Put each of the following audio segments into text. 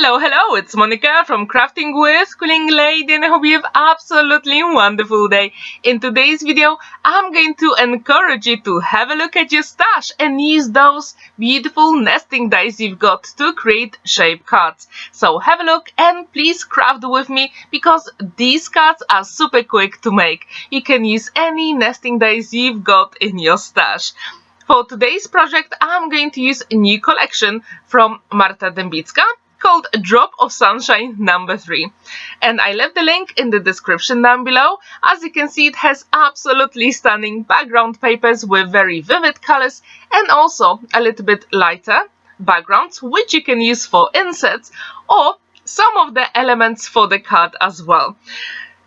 Hello, it's Monica from Crafting with Quilling Lady, and I hope you have absolutely wonderful day. In today's video, I'm going to encourage you to have a look at your stash and use those beautiful nesting dies you've got to create shape cards. So have a look and please craft with me because these cards are super quick to make. You can use any nesting dies you've got in your stash. For today's project, I'm going to use a new collection from Marta Debicka called Drop of Sunshine number 3. And I left the link in the description down below. As you can see, it has absolutely stunning background papers with very vivid colors and also a little bit lighter backgrounds, which you can use for insets or some of the elements for the card as well.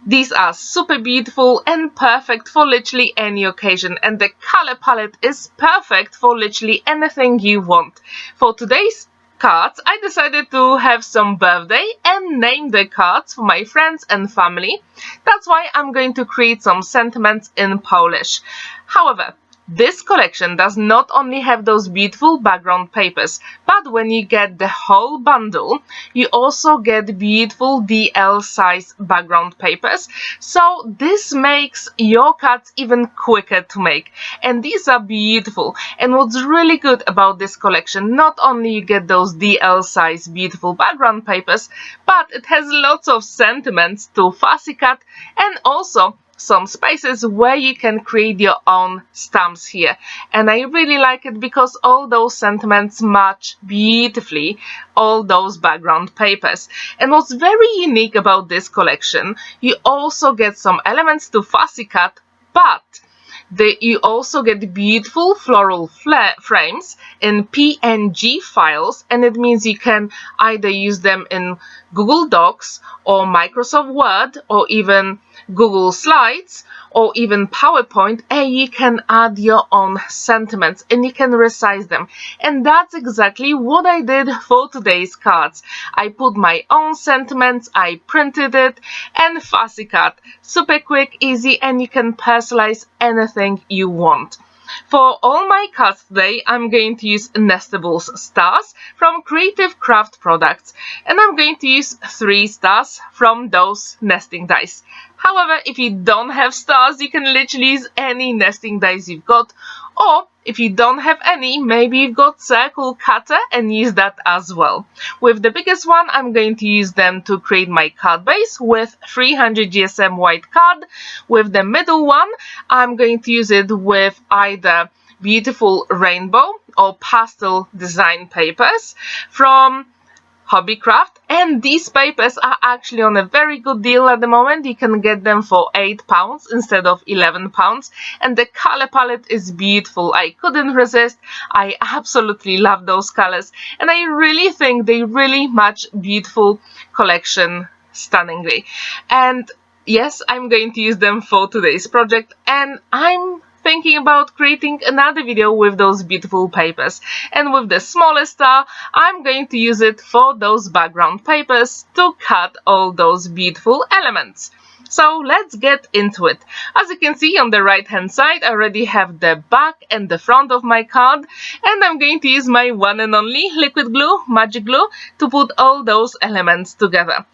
These are super beautiful and perfect for literally any occasion, and the color palette is perfect for literally anything you want. For today's cards, I decided to have some birthday and name the cards for my friends and family. That's why I'm going to create some sentiments in Polish. However, this collection does not only have those beautiful background papers, but when you get the whole bundle, you also get beautiful DL size background papers. So this makes your cards even quicker to make. And these are beautiful. And what's really good about this collection, not only you get those DL size beautiful background papers, but it has lots of sentiments to fussy cut and also some spaces where you can create your own stamps here, and I really like it because all those sentiments match beautifully all those background papers. And what's very unique about this collection, you also get some elements to fussy cut, but you also get beautiful floral frames in PNG files, and it means you can either use them in Google Docs or Microsoft Word or even Google Slides or even PowerPoint, and you can add your own sentiments and you can resize them. And that's exactly what I did for today's cards. I put my own sentiments, I printed it and fussy cut. Super quick, easy, and you can personalize anything you want. For all my cards today, I'm going to use Nestables stars from Creative Craft Products, and I'm going to use 3 stars from those nesting dies. However, if you don't have stars, you can literally use any nesting dies you've got, or if you don't have any, maybe you've got circle cutter and use that as well. With the biggest one, I'm going to use them to create my card base with 300 GSM white card. With the middle one, I'm going to use it with either beautiful rainbow or pastel design papers from Hobbycraft, and these papers are actually on a very good deal at the moment. You can get them for £8 instead of £11, and the color palette is beautiful. I couldn't resist. I absolutely love those colors, and I really think they really match beautiful collection stunningly. And yes, I'm going to use them for today's project, and I'm thinking about creating another video with those beautiful papers, and with the smallest star I'm going to use it for those background papers to cut all those beautiful elements. So let's get into it. As you can see on the right hand side, I already have the back and the front of my card, and I'm going to use my one and only liquid glue, magic glue, to put all those elements together.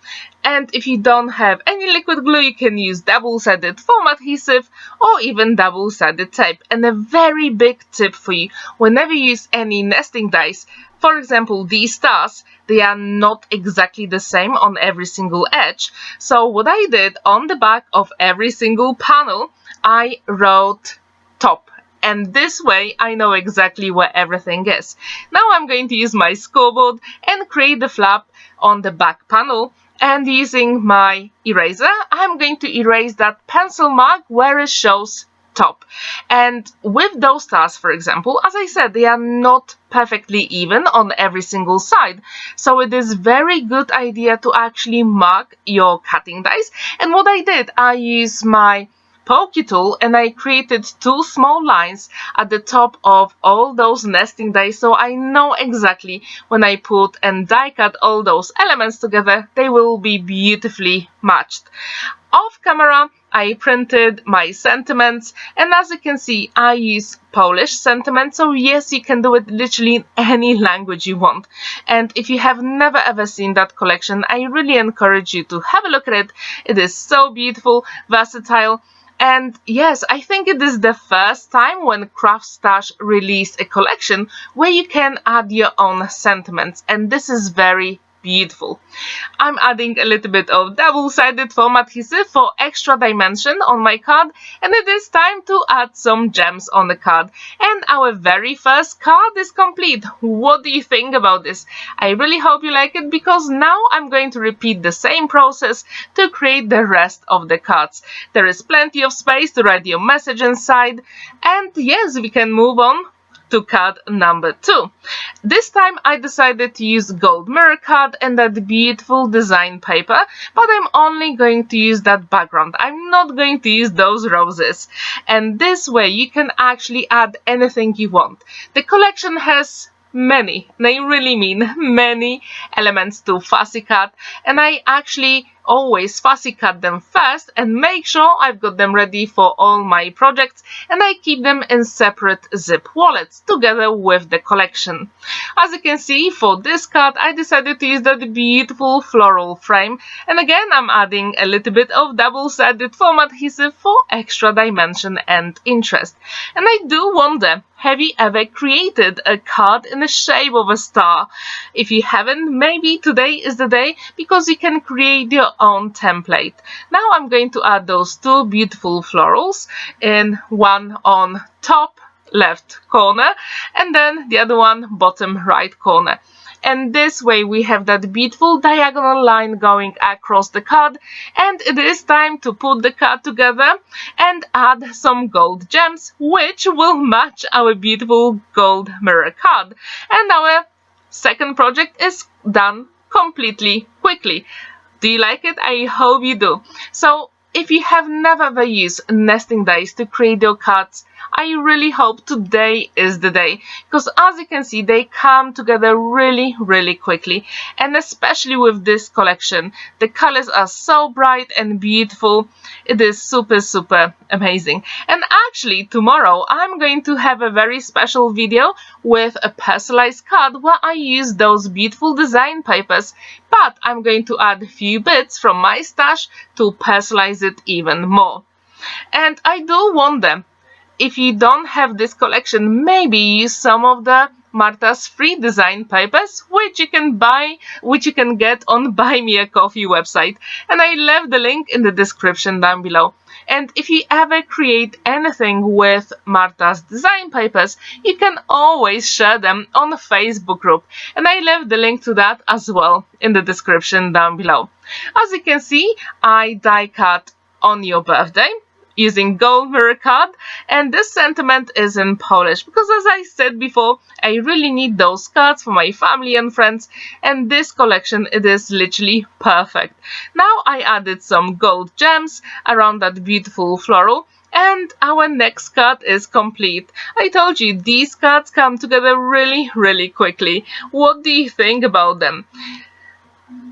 And if you don't have any liquid glue, you can use double-sided foam adhesive or even double-sided tape. And a very big tip for you, whenever you use any nesting dies, for example these stars, they are not exactly the same on every single edge. So what I did, on the back of every single panel, I wrote top. And this way I know exactly where everything is. Now I'm going to use my scoreboard and create the flap on the back panel. And using my eraser, I'm going to erase that pencil mark where it shows top. And with those stars, for example, as I said, they are not perfectly even on every single side. So it is very good idea to actually mark your cutting dies. And what I did, I used my pokey tool and I created 2 small lines at the top of all those nesting dies, so I know exactly when I put and die cut all those elements together, they will be beautifully matched. Off camera, I printed my sentiments, and as you can see, I use Polish sentiments, so yes, you can do it literally in any language you want. And if you have never ever seen that collection, I really encourage you to have a look at it. It is so beautiful, versatile, and yes, I think it is the first time when Craft Stash released a collection where you can add your own sentiments, and this is very beautiful. I'm adding a little bit of double-sided foam adhesive for extra dimension on my card, and it is time to add some gems on the card. And our very first card is complete. What do you think about this? I really hope you like it, because now I'm going to repeat the same process to create the rest of the cards. There is plenty of space to write your message inside, and yes, we can move on to card number 2. This time I decided to use gold mirror card and that beautiful design paper, but I'm only going to use that background. I'm not going to use those roses. And this way you can actually add anything you want. The collection has many, and I really mean many elements to fussy cut, and I actually always fussy cut them first and make sure I've got them ready for all my projects, and I keep them in separate zip wallets together with the collection. As you can see, for this card I decided to use that beautiful floral frame, and again I'm adding a little bit of double-sided foam adhesive for extra dimension and interest. And I do wonder, have you ever created a card in the shape of a star? If you haven't, maybe today is the day, because you can create your own template. Now I'm going to add those 2 beautiful florals, in one on top left corner and then the other one bottom right corner. And this way we have that beautiful diagonal line going across the card, and it is time to put the card together and add some gold gems, which will match our beautiful gold mirror card. And our second project is done completely quickly. Do you like it? I hope you do. So if you have never ever used nesting dies to create your cards, I really hope today is the day, because as you can see, they come together really quickly, and especially with this collection, the colors are so bright and beautiful. It is super amazing. And actually tomorrow I'm going to have a very special video with a personalized card where I use those beautiful design papers, but I'm going to add a few bits from my stash to personalize it even more. And I do wonder, if you don't have this collection, maybe use some of the Marta's free design papers, which you can get on Buy Me a Coffee website, and I left the link in the description down below. And if you ever create anything with Marta's design papers, you can always share them on the Facebook group, and I left the link to that as well in the description down below. As you can see, I die cut On Your Birthday using gold mirror card, and this sentiment is in Polish because, as I said before, I really need those cards for my family and friends, and this collection, it is literally perfect. Now I added some gold gems around that beautiful floral, and our next card is complete. I told you these cards come together really quickly. What do you think about them?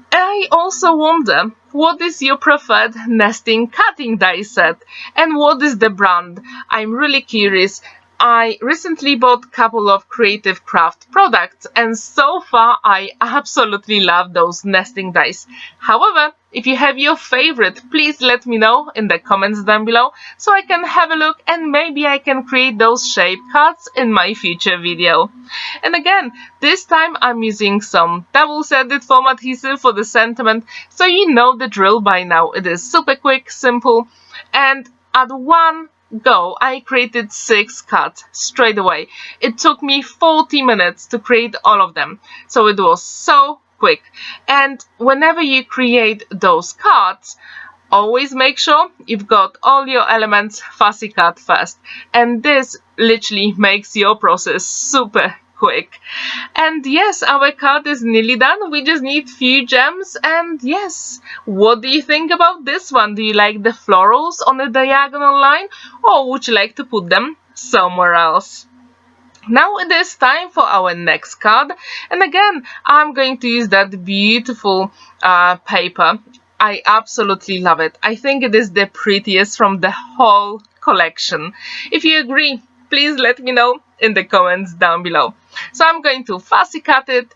I also wonder, what is your preferred nesting cutting die set, and what is the brand? I'm really curious. I recently bought a couple of Creative Craft products, and so far I absolutely love those nesting dies. However, if you have your favorite, please let me know in the comments down below so I can have a look, and maybe I can create those shape cards in my future video. And again, this time I'm using some double-sided foam adhesive for the sentiment, so you know the drill by now. It is super quick, simple, and at one go I created 6 cards straight away. It took me 40 minutes to create all of them, so it was so quick. And whenever you create those cards, always make sure you've got all your elements fussy cut first, and this literally makes your process super quick. And yes, our card is nearly done. We just need few gems. And yes, what do you think about this one? Do you like the florals on the diagonal line, or would you like to put them somewhere else? Now it is time for our next card, and again I'm going to use that beautiful paper. I absolutely love it. I think it is the prettiest from the whole collection. If you agree, please let me know in the comments down below. So I'm going to fussy cut it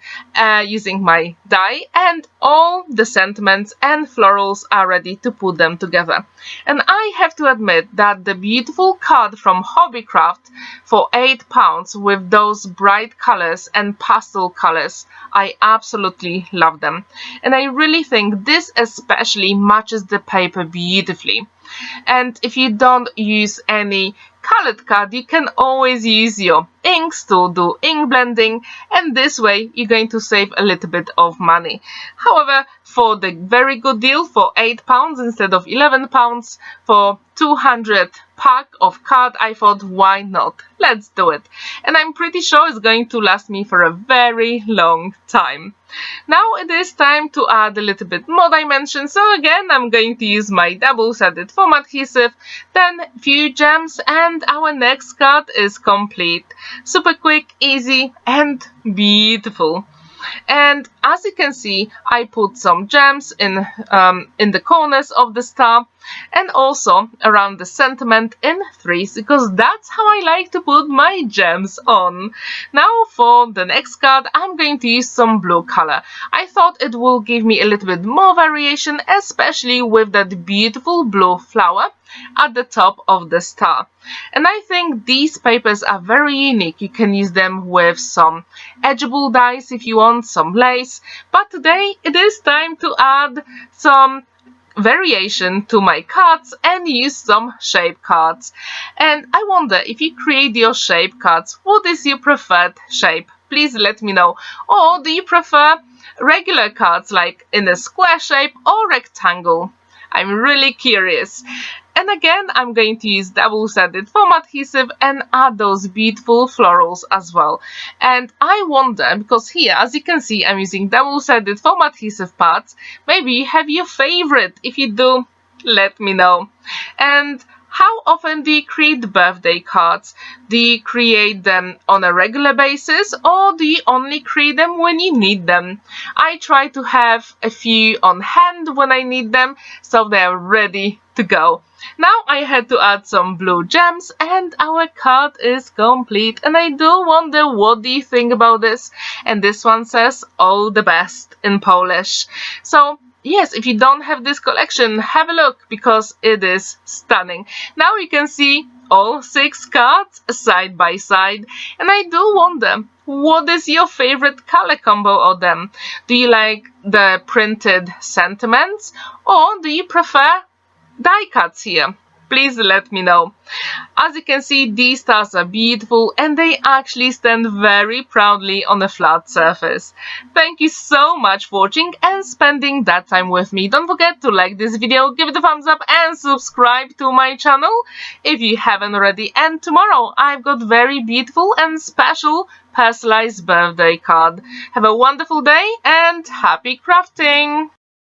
using my die, and all the sentiments and florals are ready to put them together. And I have to admit that the beautiful card from Hobbycraft for £8 with those bright colors and pastel colors, I absolutely love them. And I really think this especially matches the paper beautifully. And if you don't use any colored card, you can always use your inks to do ink blending, and this way you're going to save a little bit of money. However, for the very good deal for £8 instead of £11 for 200 pack of card, I thought, why not? Let's do it. And I'm pretty sure it's going to last me for a very long time. Now it is time to add a little bit more dimension, so again I'm going to use my double-sided foam adhesive, then few gems, and our next card is complete. Super quick, easy and beautiful. And as you can see, I put some gems in the corners of the star, and also around the sentiment in threes, because that's how I like to put my gems on. Now for the next card, I'm going to use some blue color. I thought it will give me a little bit more variation, especially with that beautiful blue flower at the top of the star. And I think these papers are very unique. You can use them with some edgeable dies if you want, some lace, but today it is time to add some variation to my cards and use some shape cards. And I wonder, if you create your shape cards, what is your preferred shape? Please let me know. Or do you prefer regular cards like in a square shape or rectangle? I'm really curious. And again, I'm going to use double-sided foam adhesive and add those beautiful florals as well. And I wonder, because here, as you can see, I'm using double-sided foam adhesive parts. Maybe you have your favorite. If you do, let me know. And how often do you create birthday cards? Do you create them on a regular basis, or do you only create them when you need them? I try to have a few on hand when I need them, so they're ready to go. Now I had to add some blue gems, and our card is complete. And I do wonder, what do you think about this? And this one says all the best in Polish. So yes, if you don't have this collection, have a look, because it is stunning. Now you can see all 6 cards side by side, and I do wonder, what is your favorite color combo of them? Do you like the printed sentiments, or do you prefer die cuts here? Please let me know. As you can see, these stars are beautiful, and they actually stand very proudly on a flat surface. Thank you so much for watching and spending that time with me. Don't forget to like this video, give it a thumbs up and subscribe to my channel if you haven't already. And tomorrow I've got very beautiful and special personalized birthday card. Have a wonderful day and happy crafting!